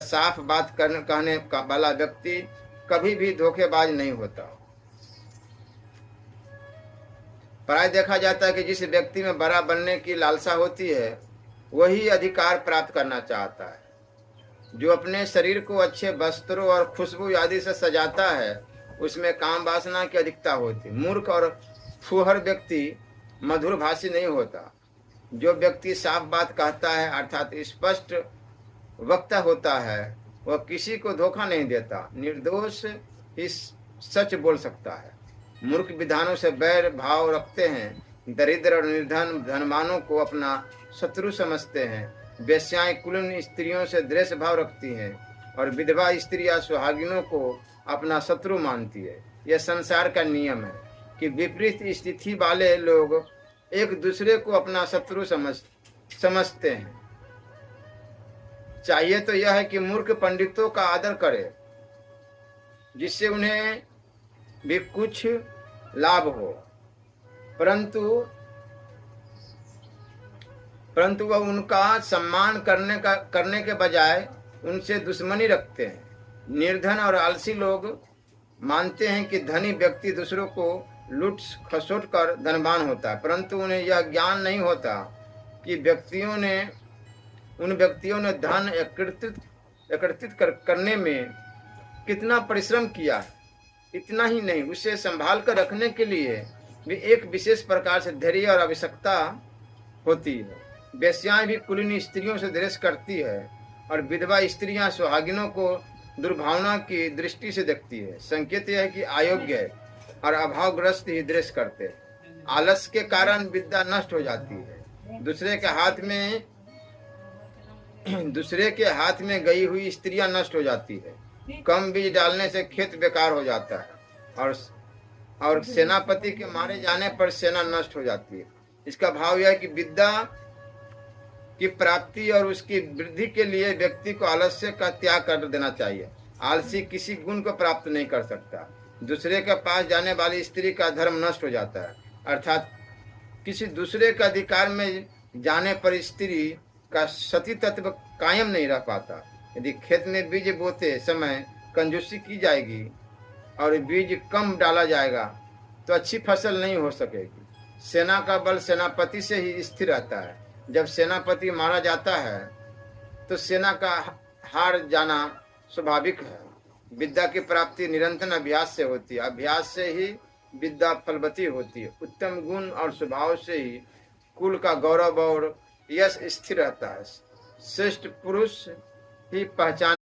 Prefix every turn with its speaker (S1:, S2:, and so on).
S1: साफ बात कहने का वाला व्यक्ति कभी भी धोखेबाज नहीं होता। प्राय देखा जाता है कि जिस व्यक्ति में बड़ा बनने की लालसा होती है वही अधिकार प्राप्त करना चाहता है। जो अपने शरीर को अच्छे वस्त्रों और खुशबू आदि से सजाता है उसमें काम वासना की अधिकता होती। मूर्ख और फूहर व्यक्ति मधुर भाषी नहीं होता। जो व्यक्ति साफ बात कहता है अर्थात स्पष्ट वक्ता होता है वह किसी को धोखा नहीं देता, निर्दोष ही सच बोल सकता है। मूर्ख विधानों से बैर भाव रखते हैं, दरिद्र और निर्धन धनवानों को अपना शत्रु समझते हैं। वेश्याएं कुलीन स्त्रियों से द्वेष भाव रखती हैं और विधवा स्त्रियां सुहागिनों को अपना शत्रु मानती है। यह संसार का नियम है कि विपरीत स्थिति वाले लोग एक दूसरे को अपना शत्रु समझते हैं। चाहिए तो यह है कि मूर्ख पंडितों का आदर करे जिससे उन्हें भी कुछ लाभ हो, परंतु वह उनका सम्मान करने के बजाय उनसे दुश्मनी रखते हैं। निर्धन और आलसी लोग मानते हैं कि धनी व्यक्ति दूसरों को लूट खसोट कर धनवान होता है, परंतु उन्हें यह ज्ञान नहीं होता कि उन व्यक्तियों ने धन एकत्रित करने में कितना परिश्रम किया है। इतना ही नहीं, उसे संभाल कर रखने के लिए भी एक विशेष प्रकार से धैर्य और आवश्यकता होती है। वेश्याएं भी कुलीन स्त्रियों से द्वेष करती है और विधवा स्त्रियां सुहागिनों को दुर्भावना की दृष्टि से देखती है। संकेत यह है कि अयोग्य और अभावग्रस्त ही द्वेष करते हैं। आलस के कारण विद्या नष्ट हो जाती है। दूसरे के हाथ में गई हुई स्त्रियां नष्ट हो जाती है। कम बीज डालने से खेत बेकार हो जाता है और सेनापति के मारे जाने पर सेना नष्ट हो जाती है। इसका भाव यह है कि विद्या की प्राप्ति और उसकी वृद्धि के लिए व्यक्ति को आलस्य का त्याग कर देना चाहिए। आलसी किसी गुण को प्राप्त नहीं कर सकता। दूसरे के पास जाने वाली स्त्री का धर्म नष्ट हो जाता है, अर्थात किसी दूसरे के अधिकार में जाने पर स्त्री का सती तत्व कायम नहीं रह पाता। यदि खेत में बीज बोते समय कंजूसी की जाएगी और बीज कम डाला जाएगा तो अच्छी फसल नहीं हो सकेगी। सेना का बल सेनापति से ही स्थिर रहता है। जब सेनापति मारा जाता है तो सेना का हार जाना स्वाभाविक है। विद्या की प्राप्ति निरंतर अभ्यास से होती है। अभ्यास से ही विद्या फलवती होती है। उत्तम गुण और स्वभाव से ही कुल का गौरव और यश स्थिर रहता है। श्रेष्ठ पुरुष ही पहचान